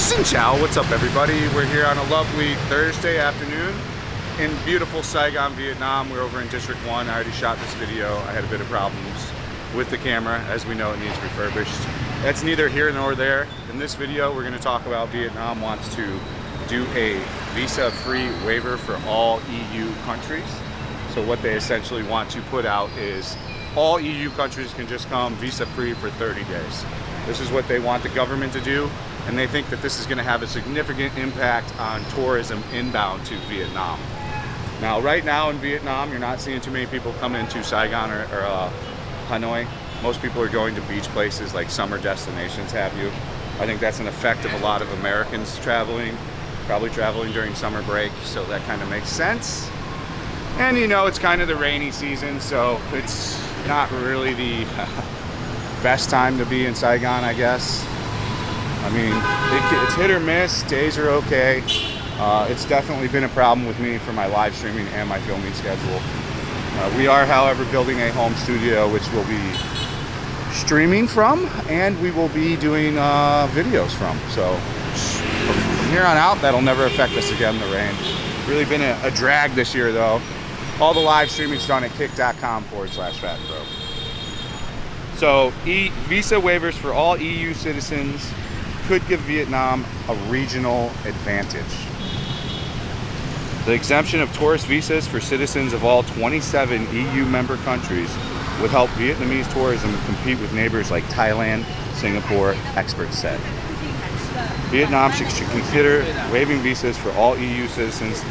Xin Chao, what's up everybody? We're here on a lovely Thursday afternoon in beautiful Saigon, Vietnam. We're over in District 1. I already shot this video. I had a bit of problems with the camera. As we know, it needs refurbished. That's neither here nor there. In this video, we're going to talk about Vietnam wants to do a visa-free waiver for all EU countries. So what they essentially want to put out is all EU countries can just come visa-free for 30 days. This is what they want the government to do, and they think that this is going to have a significant impact on tourism inbound to Vietnam. Now, right now in Vietnam, you're not seeing too many people come into Saigon or Hanoi. Most people are going to beach places like summer destinations, have you. I think that's an effect of a lot of Americans traveling, probably traveling during summer break, so that kind of makes sense. And you know, it's kind of the rainy season, so it's not really the best time to be in Saigon, I guess. I mean, it's hit or miss. Days are okay. It's definitely been a problem with me for my live streaming and my filming schedule. We are, however, building a home studio which we'll be streaming from, and we will be doing videos from. So from here on out, that'll never affect us again, the rain. Really been a drag this year, though. All the live streaming's done at kick.com/fatbro. So visa waivers for all EU citizens could give Vietnam a regional advantage. The exemption of tourist visas for citizens of all 27 EU member countries would help Vietnamese tourism compete with neighbors like Thailand, Singapore, experts said. Vietnam should consider waiving visas for all EU citizens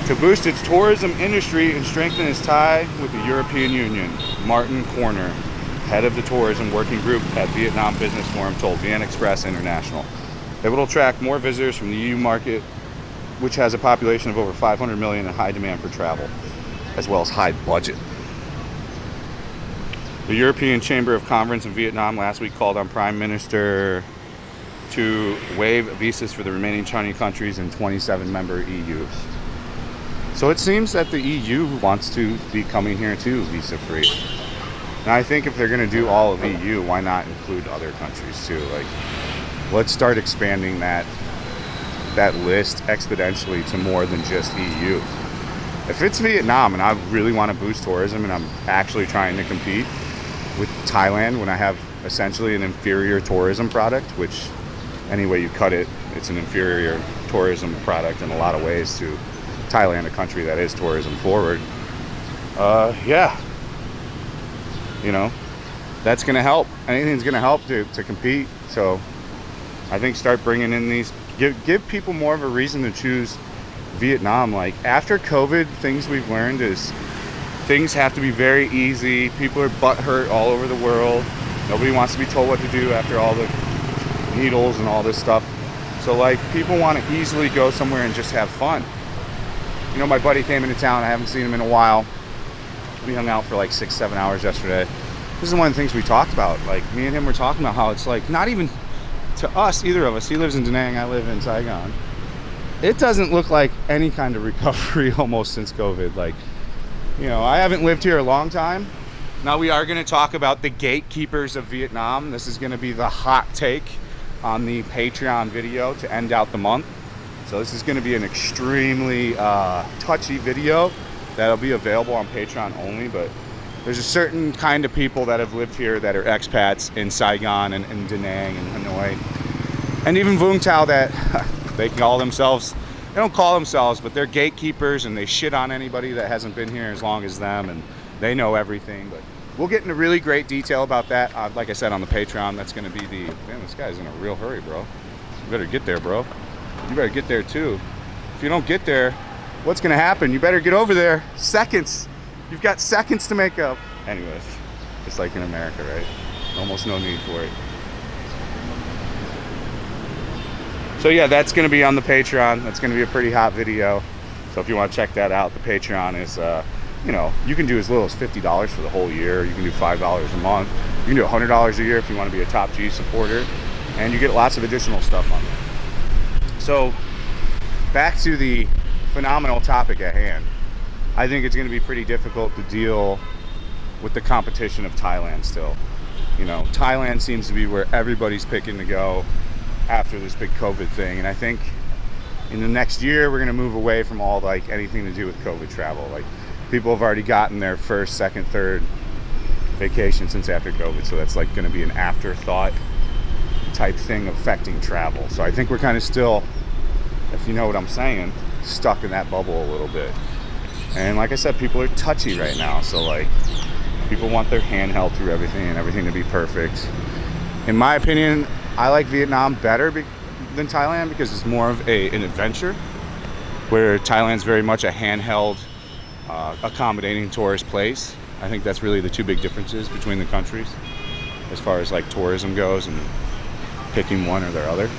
to boost its tourism industry and strengthen its tie with the European Union. Martin Corner, head of the tourism working group at Vietnam Business Forum, told VN Express International. It will attract more visitors from the EU market, which has a population of over 500 million and high demand for travel, as well as high budget. The European Chamber of Commerce in Vietnam last week called on Prime Minister to waive visas for the remaining 20 countries and 27 member EUs. So it seems that the EU wants to be coming here too, visa-free. Now I think if they're going to do all of EU, why not include other countries too? Like, let's start expanding that list exponentially to more than just EU. If it's Vietnam and I really want to boost tourism and I'm actually trying to compete with Thailand when I have essentially an inferior tourism product, which any way you cut it, it's an inferior tourism product in a lot of ways to Thailand, a country that is tourism forward. Yeah, you know, that's going to help. Anything's going to help to compete. So I think start bringing in these, give people more of a reason to choose Vietnam. Like after COVID, things we've learned is things have to be very easy. People are butthurt all over the world. Nobody wants to be told what to do after all the needles and all this stuff. So like people want to easily go somewhere and just have fun. You know, my buddy came into town. I haven't seen him in a while. We hung out for like 6-7 hours yesterday. This is one of the things we talked about. Like me and him were talking about how it's like not even to us, either of us. He lives in Da Nang, I live in Saigon. It doesn't look like any kind of recovery almost since COVID. Like, you know, I haven't lived here a long time. Now we are going to talk about the gatekeepers of Vietnam. This is going to be the hot take on the Patreon video to end out the month. So this is going to be an extremely touchy video that'll be available on Patreon only, but there's a certain kind of people that have lived here that are expats in Saigon and Da Nang and Hanoi and even Vung Tau that they call themselves, they don't call themselves, but they're gatekeepers and they shit on anybody that hasn't been here as long as them, and they know everything. But we'll get into really great detail about that. Like I said, on the Patreon, that's going to be the, man, this guy's in a real hurry, bro. You better get there, bro. You better get there too. If you don't get there, what's going to happen? You better get over there. Seconds. You've got seconds to make up. Anyways, just like in America, right? Almost no need for it. So yeah, that's going to be on the Patreon. That's going to be a pretty hot video. So if you want to check that out, the Patreon is, you know, you can do as little as $50 for the whole year. You can do $5 a month. You can do $100 a year if you want to be a top G supporter. And you get lots of additional stuff on there. So back to the phenomenal topic at hand. I think it's going to be pretty difficult to deal with the competition of Thailand still. You know, Thailand seems to be where everybody's picking to go. after this big COVID thing. And I think in the next year, we're going to move away from all like anything to do with COVID travel. Like people have already gotten their first, second, third vacation since after COVID. So that's like going to be an afterthought type thing affecting travel. So I think we're kind of still, if you know what I'm saying, stuck in that bubble a little bit. And like I said, people are touchy right now. So like people want their hand held through everything and everything to be perfect. In my opinion, I like Vietnam better than Thailand because it's more of an adventure, where Thailand's very much a handheld, accommodating tourist place. I think that's really the two big differences between the countries as far as like tourism goes and picking one or the other.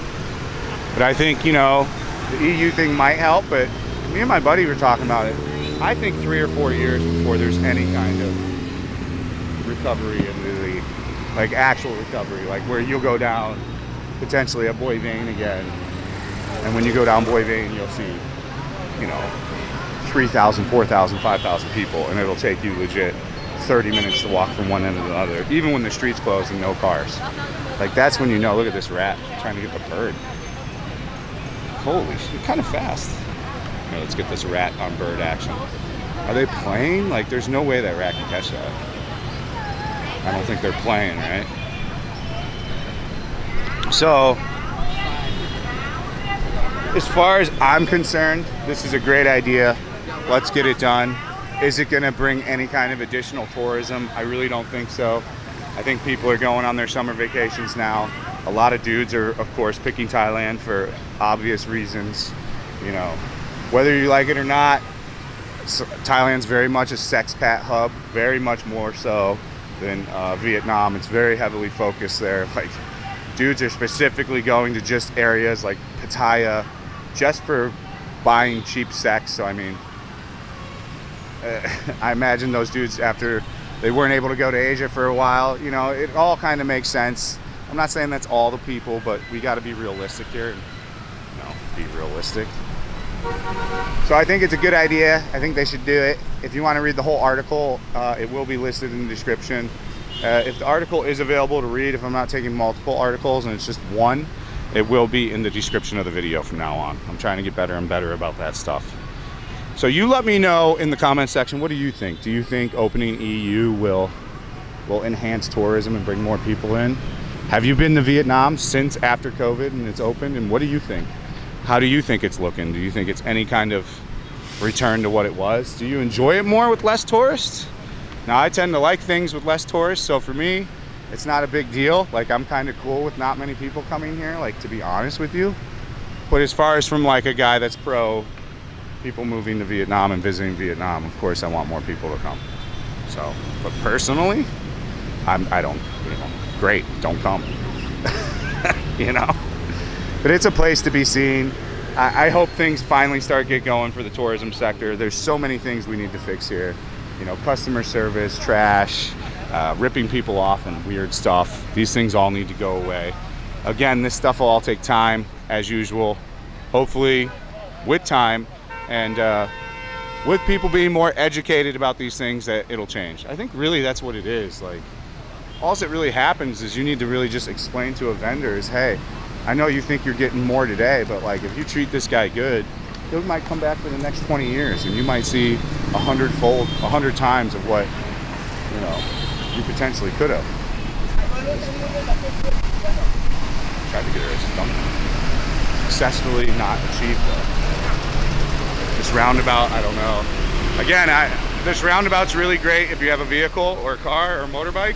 But I think, you know, the EU thing might help, but me and my buddy were talking about it. I think 3 or 4 years before there's any kind of recovery into the, like actual recovery, like where you'll go down potentially a Boy Vane again. And when you go down Boy Vane, you'll see, you know, 3,000, 4,000, 5,000 people, and it'll take you legit 30 minutes to walk from one end to the other, even when the street's closed and no cars. Like that's when you know, look at this rat trying to get the bird. Holy shit, kind of fast. Here, let's get this rat on bird action. Are they playing? Like there's no way that rat can catch that. I don't think they're playing, right? So, as far as I'm concerned, this is a great idea. Let's get it done. Is it going to bring any kind of additional tourism? I really don't think so. I think people are going on their summer vacations now. A lot of dudes are, of course, picking Thailand for obvious reasons. You know, whether you like it or not, Thailand's very much a sexpat hub, very much more so than Vietnam. It's very heavily focused there. Like, dudes are specifically going to just areas like Pattaya just for buying cheap sex. So, I mean, I imagine those dudes, after they weren't able to go to Asia for a while, you know, it all kind of makes sense. I'm not saying that's all the people, but we got to be realistic here and, you know, be realistic. So I think it's a good idea. I think they should do it. If you want to read the whole article, it will be listed in the description. If the article is available to read, if I'm not taking multiple articles and it's just one, it will be in the description of the video from now on. I'm trying to get better and better about that stuff. So you let me know in the comment section, what do you think? Do you think opening EU will enhance tourism and bring more people in? Have you been to Vietnam since after COVID and it's opened? And what do you think? How do you think it's looking? Do you think it's any kind of return to what it was? Do you enjoy it more with less tourists? Now, I tend to like things with less tourists, so for me, it's not a big deal. Like, I'm kind of cool with not many people coming here, like, to be honest with you. But as far as from like a guy that's pro people moving to Vietnam and visiting Vietnam, of course I want more people to come. So, but personally, I don't, you know, great, don't come. You know? But it's a place to be seen. I hope things finally start get going for the tourism sector. There's so many things we need to fix here. You know, customer service, trash, ripping people off and weird stuff. These things all need to go away. Again, this stuff will all take time, as usual. Hopefully, with time and with people being more educated about these things, that it'll change. I think really that's what it is. Like, all that really happens is you need to really just explain to a vendor is, hey, I know you think you're getting more today, but like if you treat this guy good, he might come back for the next 20 years and you might see 100 times of what, you know, you potentially could have. Tried to get her to dump. Successfully not achieved though. This roundabout, I don't know. Again, this roundabout's really great if you have a vehicle or a car or a motorbike.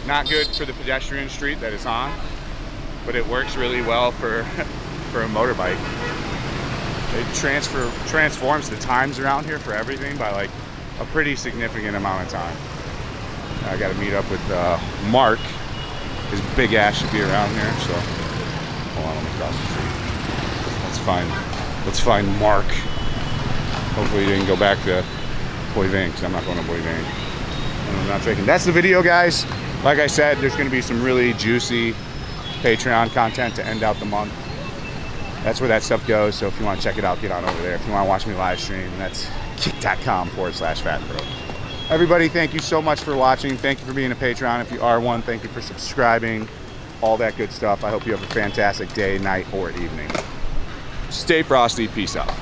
Not good for the pedestrian street that it's on, but it works really well for a motorbike. It transforms the times around here for everything by like a pretty significant amount of time. I got to meet up with Mark. His big ass should be around here, so hold on, let me cross the street. Let's find Mark. Hopefully he didn't go back to Boy Vane, because I'm not going to Boy Vane. I'm not taking. That's the video, guys. Like I said, there's going to be some really juicy Patreon content to end out the month. That's where that stuff goes, so if you want to check it out, get on over there. If you want to watch me live stream, that's kick.com/fatbro. Everybody, thank you so much for watching. Thank you for being a Patreon. If you are one, thank you for subscribing. all that good stuff. I hope you have a fantastic day, night, or evening. Stay frosty. Peace out.